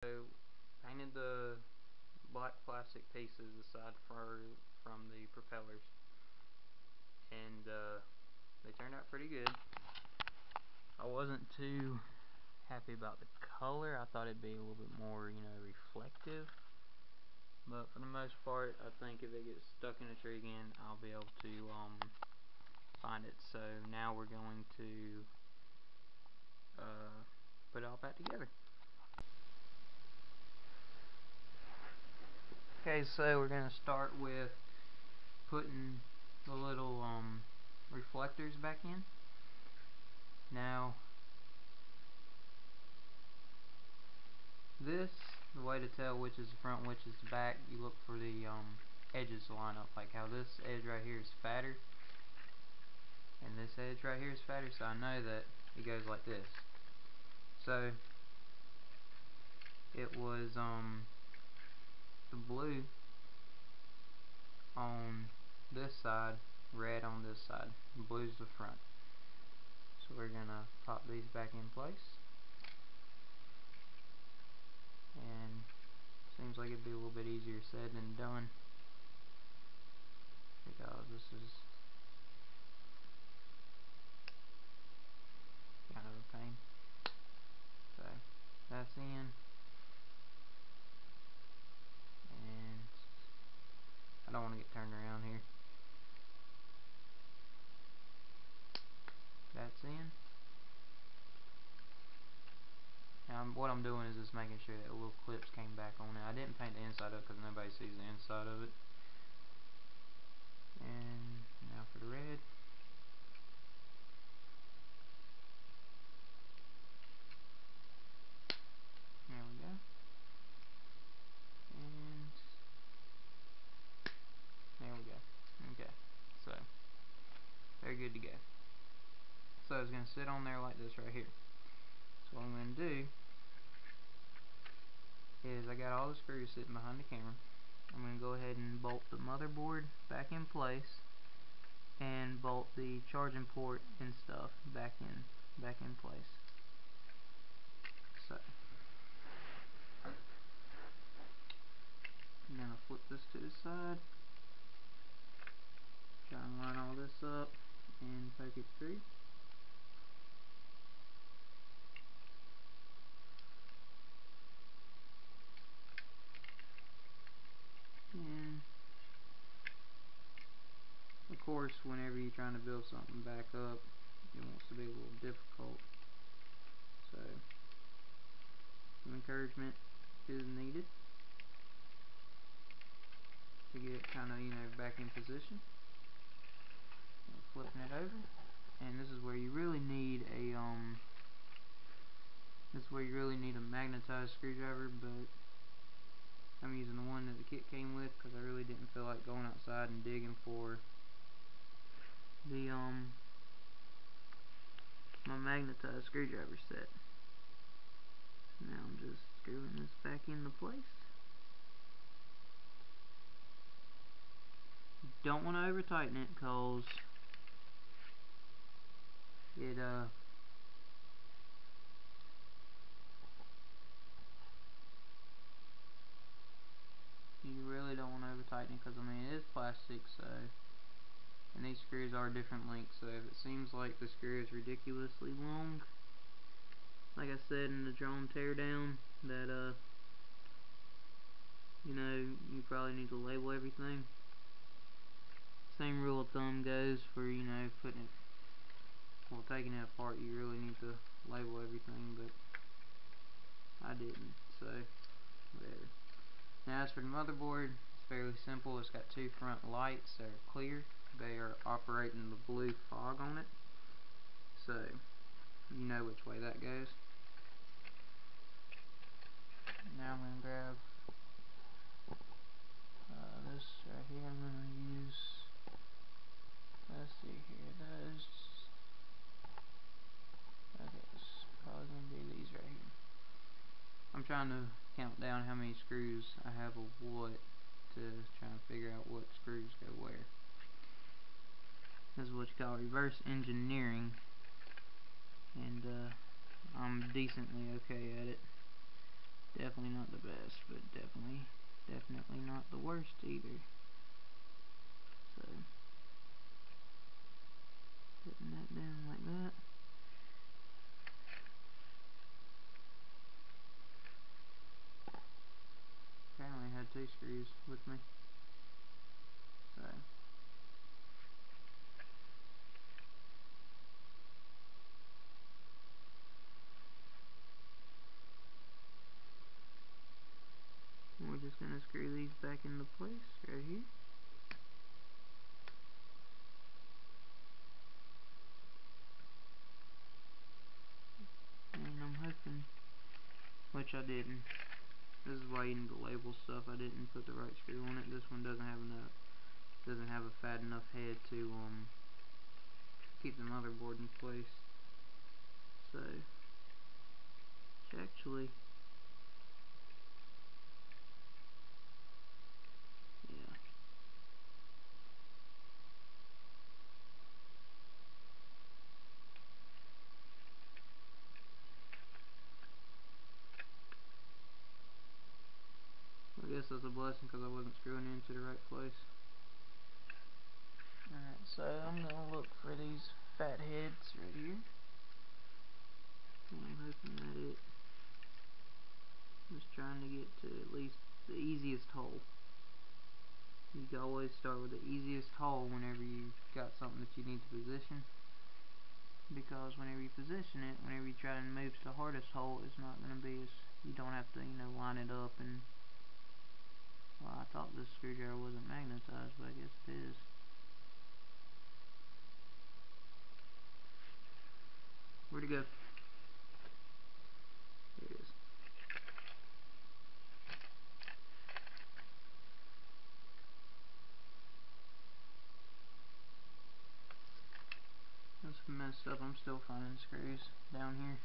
So painted the black plastic pieces aside from the propellers, and they turned out pretty good. I wasn't too happy about the color. I thought it'd be a little bit more, reflective. But for the most part, I think if it gets stuck in a tree again, I'll be able to find it. So now we're going to put it all back together. Okay, so we're going to start with putting the little reflectors back in. Now, the way to tell which is the front, which is the back, you look for the edges to line up, like how this edge right here is fatter, and this edge right here is fatter, so I know that it goes like this. So, it was the blue on this side, red on this side. Blue's the front. So we're gonna pop these back in place, and seems like it'd be a little bit easier said than done, because this is kind of a pain. So that's in, and I don't want to get turned around here. That's in. Now what I'm doing is just making sure that the little clips came back on it. I didn't paint the inside up because nobody sees the inside of it. And now for the red. There we go. And there we go. Okay, so they're good to go. So it's going to sit on there like this right here. So what I'm going to do is, I got all the screws sitting behind the camera. I'm going to go ahead and bolt the motherboard back in place, and bolt the charging port and stuff back in place. So I'm going to flip this to the side, try and line all this up and poke it through. And of course, whenever you're trying to build something back up, it wants to be a little difficult. So some encouragement is needed to get it kind of, back in position. Flipping it over, and this is where you really need a magnetized screwdriver, but I'm using the one that the kit came with because I really didn't feel like going outside and digging for the my magnetized screwdriver set. Now I'm just screwing this back into place. You don't want to over tighten it, because it you really don't want to over tighten it, because I mean it is plastic, so, and these screws are different lengths, so if it seems like the screw is ridiculously long, like I said in the drone teardown, that you probably need to label everything. Same rule of thumb goes for, putting it, well, taking it apart, you really need to label everything, but I didn't, so whatever. Now as for the motherboard, it's fairly simple. It's got two front lights that are clear. They are operating the blue fog on it, so you know which way that goes. Now I'm going to grab this right here. I'm going to use, let's see here, those. Okay, it's probably going to be these right here. I'm trying to count down how many screws I have of what, to try and figure out what screws go where. This is what you call reverse engineering, and I'm decently okay at it. Definitely not the best, but definitely not the worst either. So, putting that down like that. Apparently I had 2 screws with me. So, we're just going to screw these back into place right here. And I'm hoping, which I didn't. This is why you need to label stuff. I didn't put the right screw on it. This one doesn't have a fat enough head to keep the motherboard in place. So, it's actually, yeah. I guess that's a blessing because I wasn't screwing into the right place. Alright, so I'm going to look for these fat heads right here. I'm hoping that it was trying to get to at least the easiest hole. You can always start with the easiest hole whenever you got something that you need to position. Because whenever you position it, whenever you try and move to the hardest hole, it's not going to be as, you don't have to, line it up and, well, I thought this screwdriver wasn't magnetized, but I guess it is. Where'd it go? There it is. That's messed up. I'm still finding screws down here.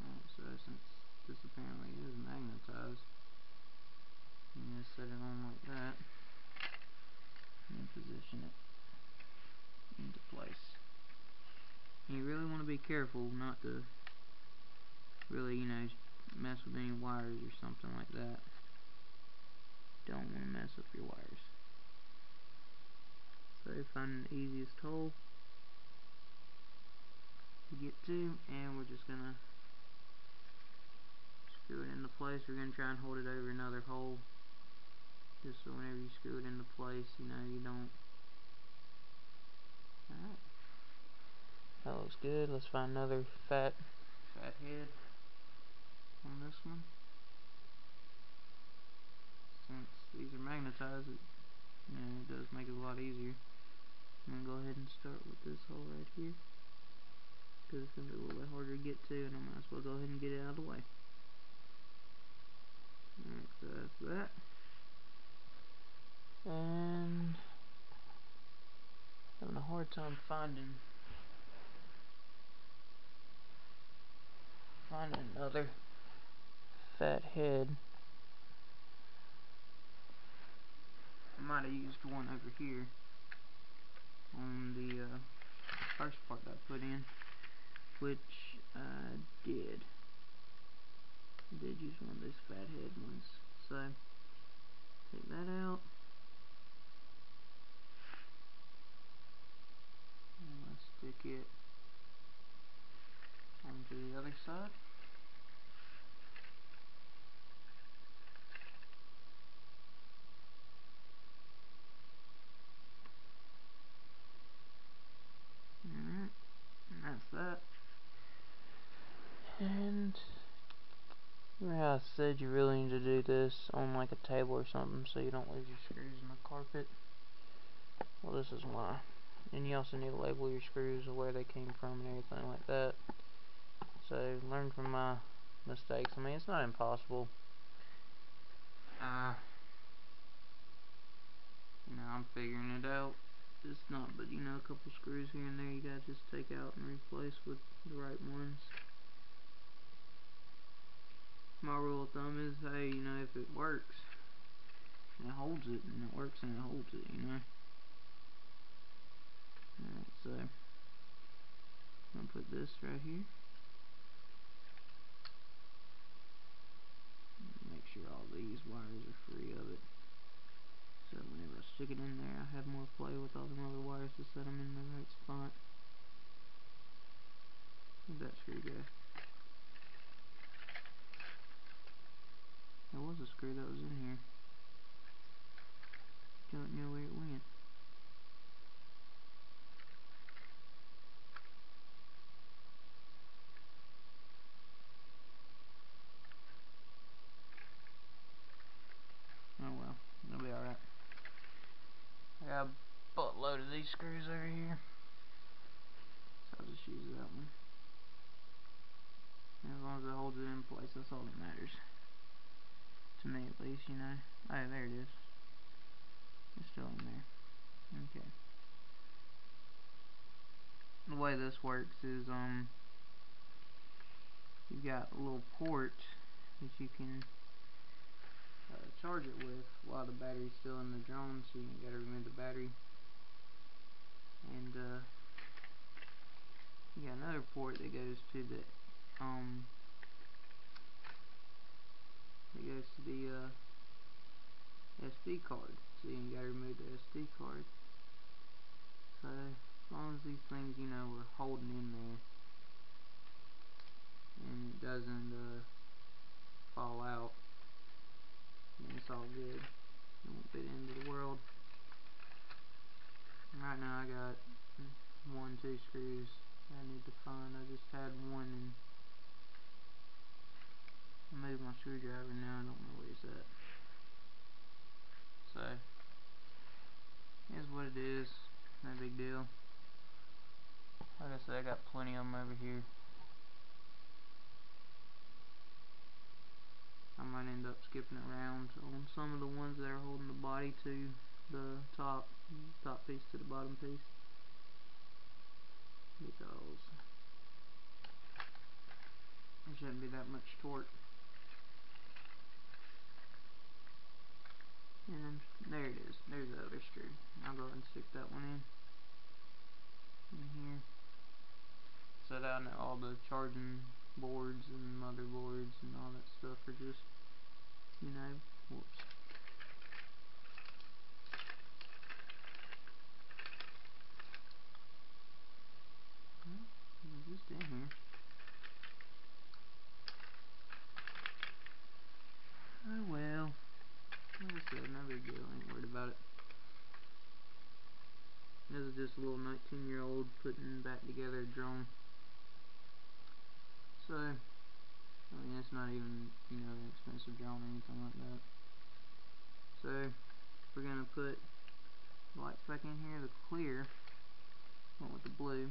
Alright, so since this apparently is magnetized, you just set it on like that and position it into place. And you really want to be careful not to really, mess with any wires or something like that. Don't want to mess up your wires. So find the easiest hole to get to, and we're just gonna screw it into place. We're gonna try and hold it over another hole, just so whenever you screw it into place, you don't. Alright. That looks good. Let's find another fat head on this one. Since these are magnetized, it does make it a lot easier. I'm going to go ahead and start with this hole right here, because it's going to be a little bit harder to get to, and I might as well go ahead and get it out of the way. Alright, so that's that. And having a hard time finding another fat head. I might have used one over here on the first part that I put in, which I did. I did use one of those fat head ones. So take that out. And let's stick it onto the other side. Alright, and that's that. And remember how I said you really need to do this on like a table or something so you don't lose your screws in the carpet? Well, this is why. And you also need to label your screws of where they came from and everything like that. So learn from my mistakes. I mean, it's not impossible. I'm figuring it out. It's not, but a couple screws here and there you gotta just take out and replace with the right ones. My rule of thumb is, hey, if it works and it holds it, and it works and it holds it, Alright, so I'm gonna put this right here. wires are free of it. So whenever I stick it in there, I have more play with all them other wires to set them in the right spot. Where'd that screw go? There was a screw that was in here. Don't know where it went. Oh well, it'll be alright. I got a buttload of these screws over here, so I'll just use that one. And as long as it holds it in place, that's all that matters. To me at least, you know. Oh, there it is. It's still in there. Okay. The way this works is, you've got a little port that you can charge it with while the battery's still in the drone, so you gotta remove the battery. And you got another port that goes to the SD card. So you gotta remove the SD card. So as long as these things, you know, are holding in there and it doesn't fall out, then it's all good. It won't be the end of the world. Right now I got 2 screws I need to find. I just had one and I moved my screwdriver, now I don't know where it's at. So here's what it is. No big deal. Like I said, I got plenty of them over here. I might end up skipping around on some of the ones that are holding the body to the top piece to the bottom piece, because there shouldn't be that much torque. And there it is. There's the other screw. I'll go ahead and stick that one in here. So that I know all the charging boards and motherboards and all that stuff are just, you know, whoops. Well, they're just in here. Oh well. Like I said, no big deal. I ain't worried about it. This is just a little 19-year-old putting back together a drone. So, I mean, it's not even, you know, an expensive drone or anything like that. So, we're gonna put lights back in here. The clear went with the blue,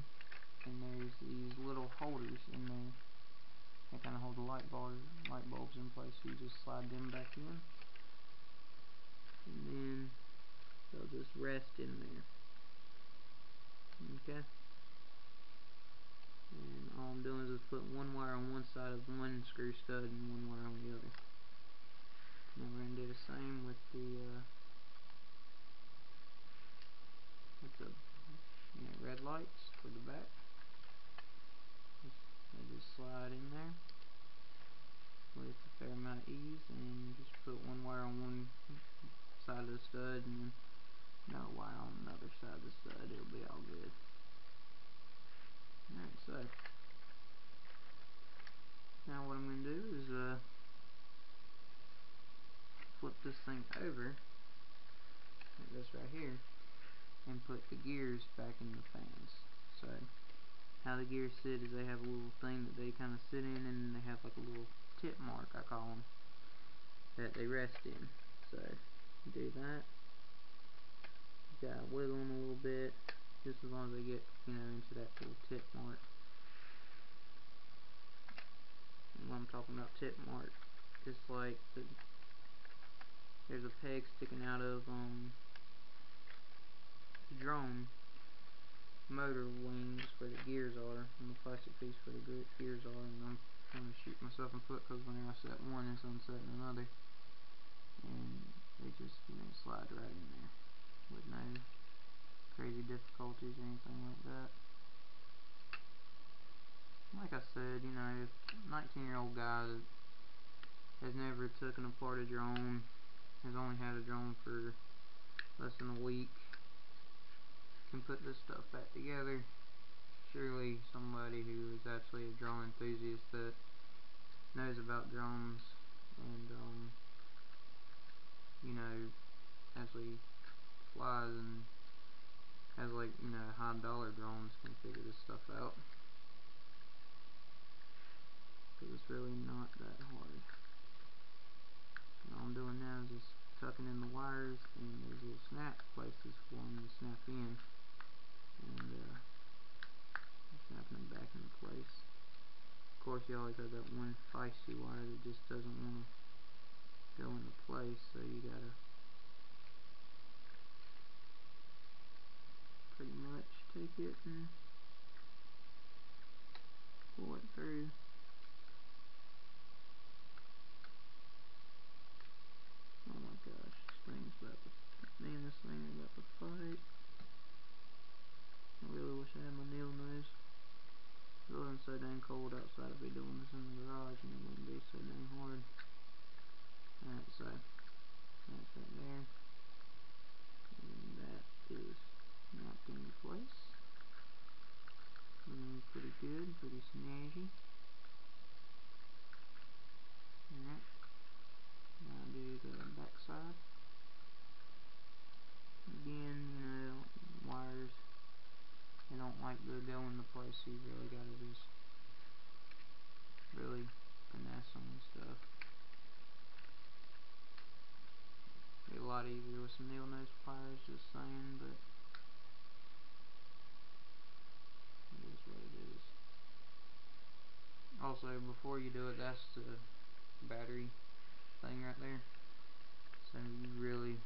and there's these little holders in there that kind of hold the light bulbs in place. So you just slide them back in, and then they'll just rest in there. Okay. And all I'm doing is just putting one wire on one side of one screw stud and one wire on the other. Now we're going to do the same with the red lights for the back. They just slide in there with a fair amount of ease, and just put one wire on one side of the stud and then another wire on another side of the stud. It'll be all good. Alright, so now what I'm going to do is flip this thing over, like this right here, and put the gears back in the fans. So how the gears sit is they have a little thing that they kind of sit in, and they have like a little tip mark, I call them, that they rest in. So do that. You gotta wiggle them a little bit, just as long as they get, you know, into that little tip mark. And when I'm talking about tip mark, it's like there's a peg sticking out of the drone motor wings where the gears are, on the plastic piece where the gears are, and I'm trying to shoot myself in the foot because whenever I set one, it's unsetting another, and they just, you know, slide right in there with no crazy difficulties or anything like that. Like I said, you know, if 19-year-old guy that has never taken apart a drone, has only had a drone for less than a week, can put this stuff back together. Surely somebody who is actually a drone enthusiast that knows about drones and you know, actually flies and has, like, you know, high dollar drones can figure this stuff out, because it's really not that hard. And all I'm doing now is just tucking in the wires, and there's little snap places for them to snap in, and snapping them back into place. Of course, you always have that one feisty wire that just doesn't want to go into place, so you gotta pretty much take it and pull it through. Oh my gosh, me and this thing are about to fight. I really wish I had my nail nose. If it wasn't so dang cold outside, I'd be doing this in the garage and it wouldn't be so dang hard. Alright, so that's right there. And that is snapped into place. Pretty good, pretty snazzy. Alright, now do the back side. Again, you know, wires, they don't like to go into place, so you really gotta just really finesse them and stuff. Be a lot easier with some nail nose pliers, just saying, but it is what it is. Also, before you do it, that's the battery thing right there. So you really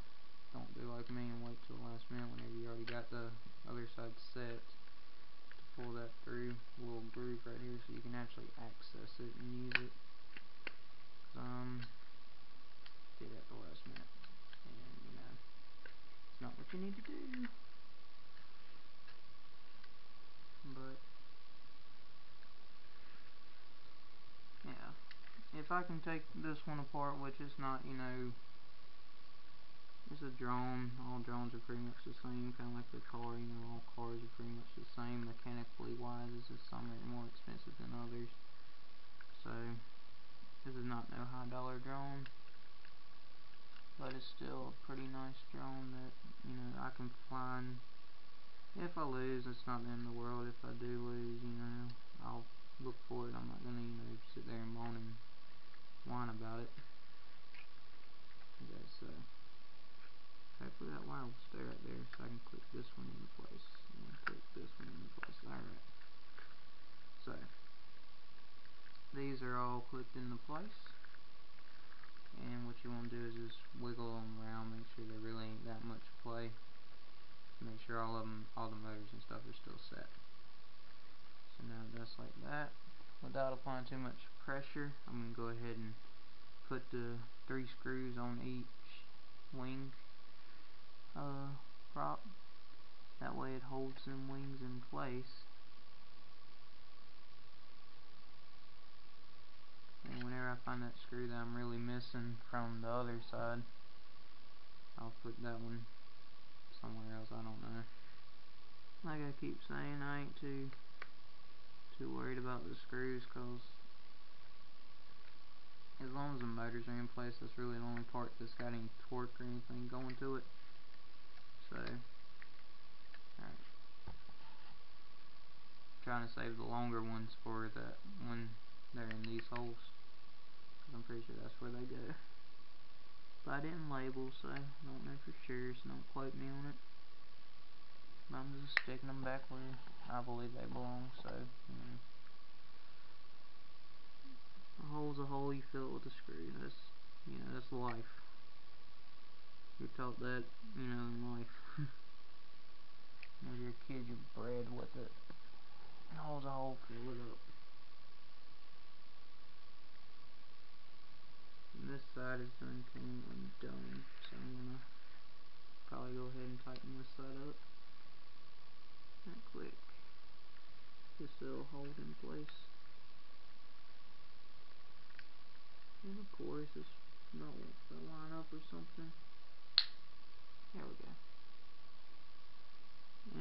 don't do like me and wait till the last minute whenever you already got the other side set to pull that through a little groove right here so you can actually access it and use it. Did it at the last minute, and you know, it's not what you need to do. But yeah, if I can take this one apart, which is not, you know, it's a drone. All drones are pretty much the same, kind of like a car. You know, all cars are pretty much the same mechanically wise. It's just some are more expensive than others. So this is not no high dollar drone, but it's still a pretty nice drone that, you know, I can fly. And if I lose, it's not the end of the world. If I do lose, you know, I'll look for it. I'm not gonna, you know, sit there and moan and whine about it. Okay, so hopefully that wire will stay right there so I can click this one into place and click this one into place. Alright, so these are all clicked into place, and what you want to do is just wiggle them around, make sure there really ain't that much play, make sure all the motors and stuff are still set. So now just like that, without applying too much pressure, I'm going to go ahead and put the 3 screws on each wing prop. That way it holds them wings in place. And whenever I find that screw that I'm really missing from the other side, I'll put that one somewhere else, I don't know. Like I keep saying, I ain't too worried about the screws, cause as long as the motors are in place, that's really the only part that's got any torque or anything going to it. So, alright. Trying to save the longer ones for that when they're in these holes, cause I'm pretty sure that's where they go. But I didn't label, so I don't know for sure, so don't quote me on it. But I'm just sticking them back where I believe they belong, so, you know. A hole's a hole, you fill it with a screw. That's, you know, that's life. You're taught that, you know, in life. As you're a kid, you're bred with it. A hole's a hole, fill it up. And this side is done came undone, so I'm gonna probably go ahead and tighten this side up. That quick. Just so it'll hold in place. And of course, it's not wants to line up or something. There we go.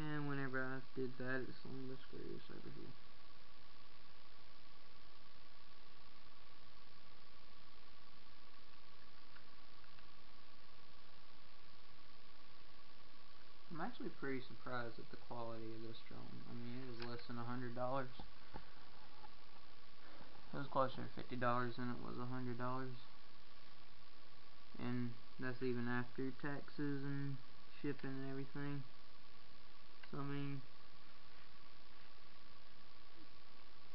And whenever I did that, it slung the screws over here. I'm actually pretty surprised at the quality of this drone. I mean, it was less than $100. It was closer to $50 than it was $100. And that's even after taxes and shipping and everything. So I mean,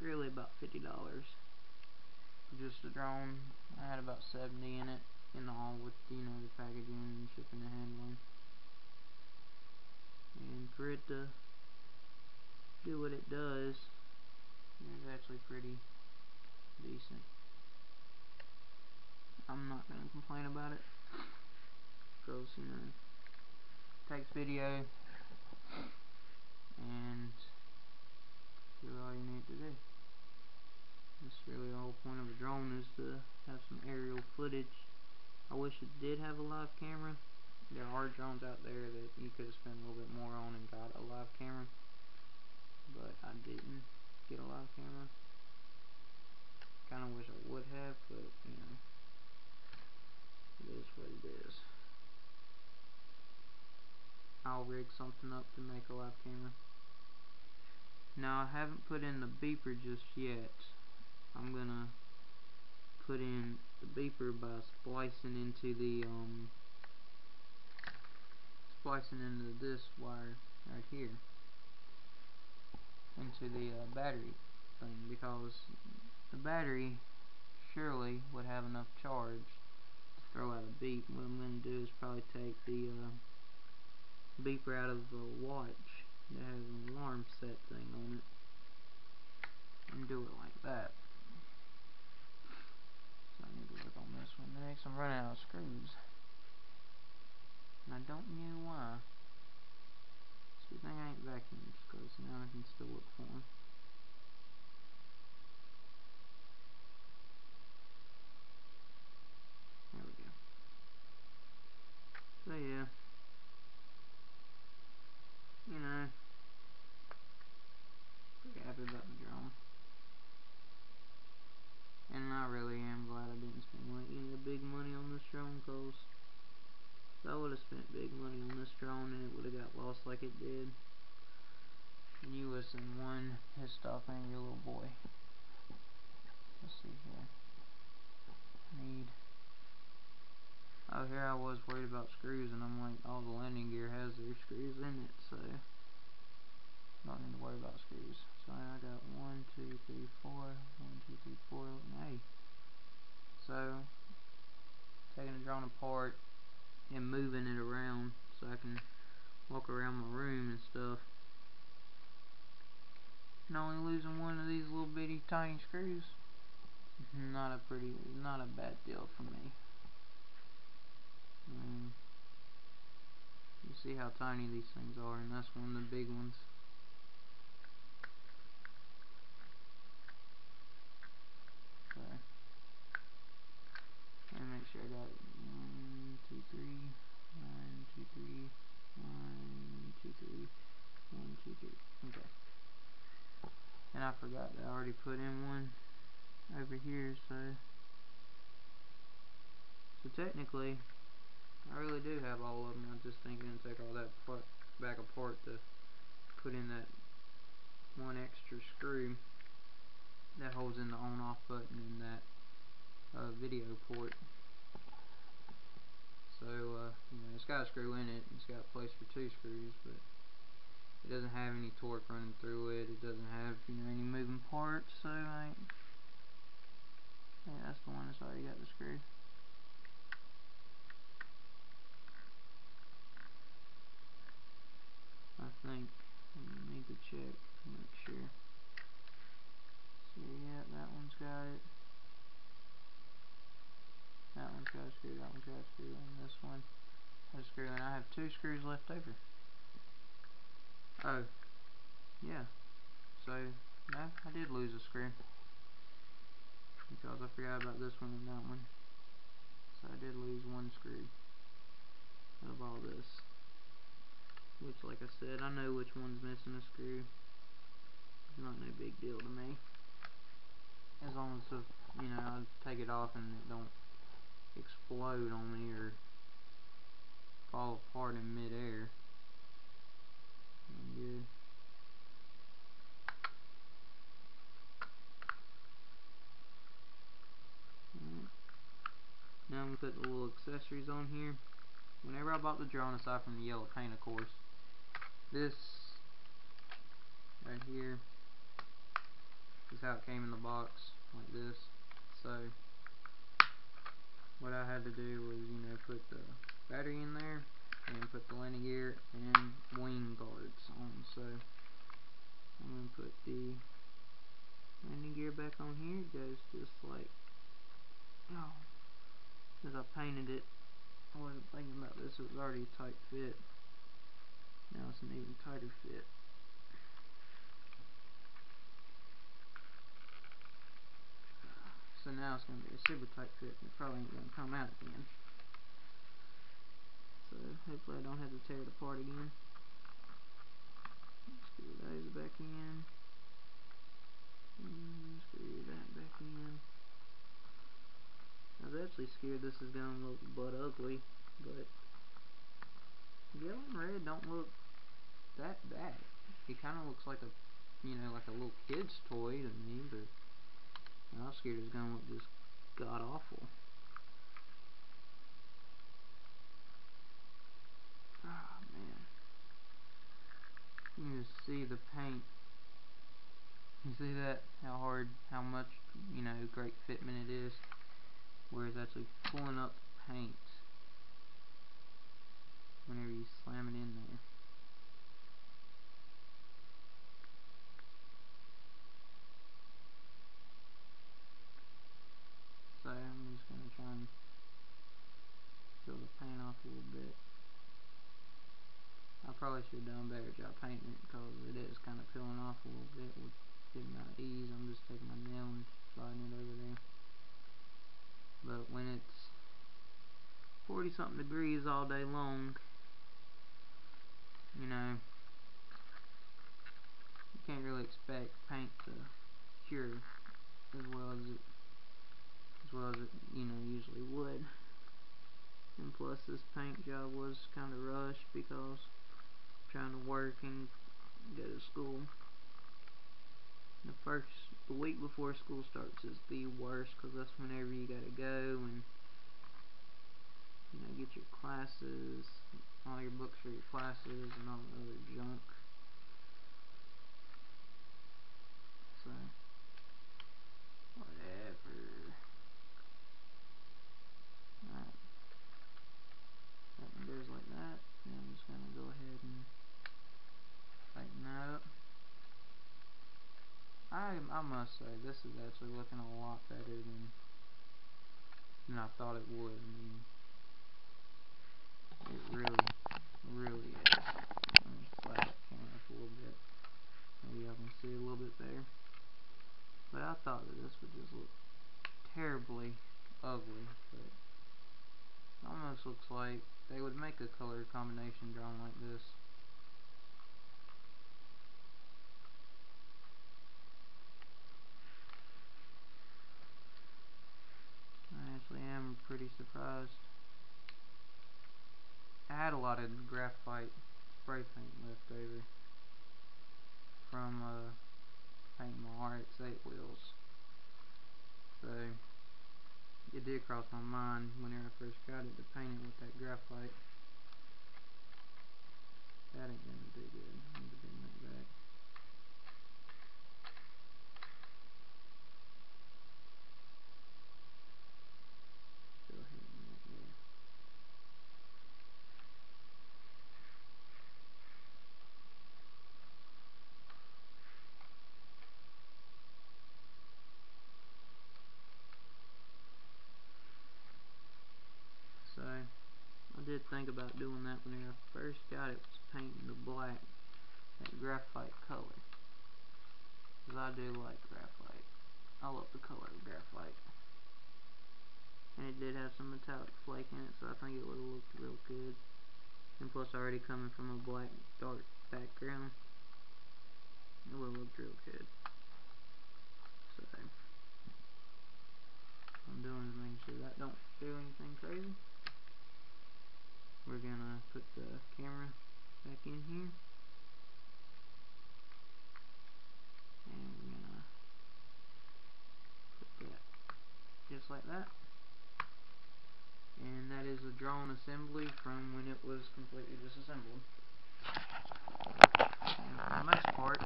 really about $50 for just a drone. I had about 70 in it, in all, with, you know, the packaging and shipping and handling. And for it to do what it does, it's actually pretty decent. I'm not gonna complain about it, because, you know, it takes video and do all you need to do. That's really the whole point of a drone, is to have some aerial footage. I wish it did have a live camera. There are drones out there that you could have spent a little bit more on and got a live camera, but I didn't get a live camera. Kinda wish I would have, but, you know, it is what it is. I'll rig something up to make a live camera. Now, I haven't put in the beeper just yet. I'm gonna put in the beeper by splicing into this wire right here, into the battery thing, because the battery surely would have enough charge to throw out a beep. What I'm going to do is probably take the beeper out of the watch that has an alarm set thing on it and do it like that. So I need to work on this one next. I'm running out of screws, and I don't know why. It's a good thing I ain't vacuumed, because now I can still look for them. There we go. So yeah, you know, pretty happy about the drone. And I really am glad I didn't spend, like, you know, big money on this drone, because if I would have spent big money on this drone and it would have got lost like it did, and you was in one pissed off angry little boy. Let's see here. Oh, here I was worried about screws, and I'm like, all the landing gear has their screws in it, so don't need to worry about screws. So I got 1, 2, 3, 4, 1, 2, 3, 4. Hey, so taking the drone apart and moving it around so I can walk around my room and stuff, and only losing one of these little bitty tiny screws, not a bad deal for me. I mean, you see how tiny these things are, and that's one of the big ones. So, let me make sure I got 1, 2, 3, 1, 2, 3, 1, 2, 3, 1, 2, 3. Okay. And I forgot that I already put in one over here, so technically, I really do have all of them. I just ain't gonna take all that back apart to put in that one extra screw that holds in the on-off button in that video port. So, you know, it's got a screw in it, and it's got a place for 2 screws, but it doesn't have any torque running through it. It doesn't have, you know, any moving parts, so I think that's the one that's already got the screw. I think I need to check to make sure. So yeah, that one's got it. That one's got a screw, that one's got a screw, and this one has a screw, and I have 2 screws left over. Oh, yeah. So, no, I did lose a screw. because I forgot about this one and that one. So I did lose one screw out of all this. Which, like I said, I know which one's missing a screw. It's not no big deal to me. As long as, you know, I take it off and it don't explode on me or fall apart in midair. I'm good. Alright. Now I'm going to put the little accessories on here. Whenever I bought the drone, aside from the yellow paint, of course, this right here is how it came in the box, like this. So what I had to do was, you know, put the battery in there and put the landing gear and wing guards on. So I'm going to put the landing gear back on here. It goes just like, oh, as I painted it, I wasn't thinking about this, it was already a tight fit. Now it's an even tighter fit. So now it's going to be a super tight fit and it probably ain't going to come out again. So hopefully I don't have to tear it apart again. Screw those back in. And screw that back in. I was actually scared this is going to look butt ugly, but yellow and red don't look that bad. It kind of looks like a, you know, like a little kid's toy to me, but I was scared it was going to look just god awful. Oh man. You can just see the paint. You see that? How hard, how much, you know, great fitment it is. Where it's actually pulling up paint whenever you slam it in there. So I'm just going to try and peel the paint off a little bit. I probably should have done a better job painting it because it is kind of peeling off a little bit with good amount of ease. I'm just taking my nail and sliding it over there. But when it's 40 something degrees all day long, you know, you can't really expect paint to cure as well as it you know usually would. And plus this paint job was kind of rushed because I'm trying to work and go to school. The week before school starts is the worst because that's whenever you gotta go and, you know, get your classes, all your books for your classes and all the other junk. So whatever. Alright. That one goes like that. And I'm just gonna go ahead and tighten that up. I must say, this is actually looking a lot better than I thought it would. I mean, it really is. Let me slide that camera up a little bit. Maybe y'all can see a little bit better. But I thought that this would just look terribly ugly, but it almost looks like they would make a color combination drawn like this. I actually am pretty surprised. I had a lot of graphite spray paint left over from painting my RX-8 wheels. So it did cross my mind whenever I first got it to paint it with that graphite. That ain't gonna do good. I need to bring that back. Go ahead and right there. So I did think about doing that whenever I first got it, was painting the black, that graphite color. Because I do like graphite. I love the color of graphite. And it did have some metallic flake in it, so I think it would have looked real good. And plus, already coming from a black, dark background, it would have looked real good. So, what I'm doing is making sure that don't do anything crazy. We're gonna put the camera back in here. And we're gonna put that just like that. And that is a drawn assembly from when it was completely disassembled. And for the most part,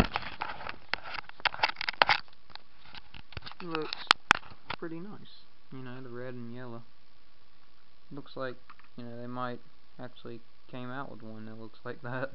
it looks pretty nice. You know, the red and yellow. Looks like, you know, they might actually came out with one that looks like that.